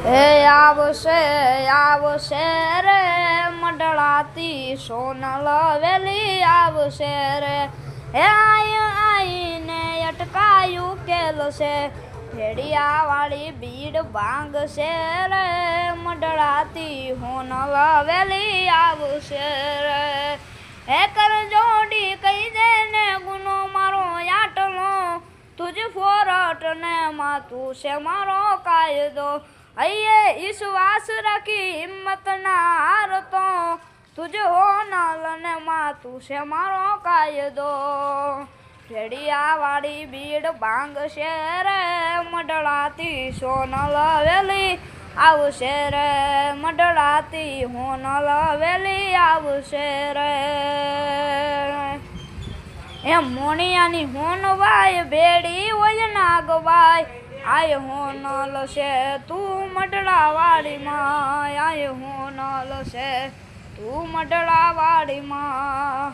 આવશે રે મંડળાતી સોનલ વેલી આવશે રે હે આઈને અટકાયું કેલશે ભેડિયા વાળી ભીડ ભાંગશે રે મંડળાતી હોનલ વેલી આવશે રે હે કર જોડી કહી દે ને ગુનો મારો આટલો તુજ ફોરટ ને માતું છે મારો કાયદો હૈયે ઈશ્વાસ રાખી હિંમત ના હારતો તુજ હોનલ ને માતું છે મારો કાયદો ભેડિયા વાળી ભીડ ભાંગશે રે મંડળાતી સોનલ વેલી આવશે રે મંડળાતી હોનલ વેલી આવશે રે એમ મોણિયાની હોનવાય ભેડી હોય નાગવાય આય હોનલ છે તું મંડળા વાળીમાં આય હોનલ છે તું મંડળા વાળીમાં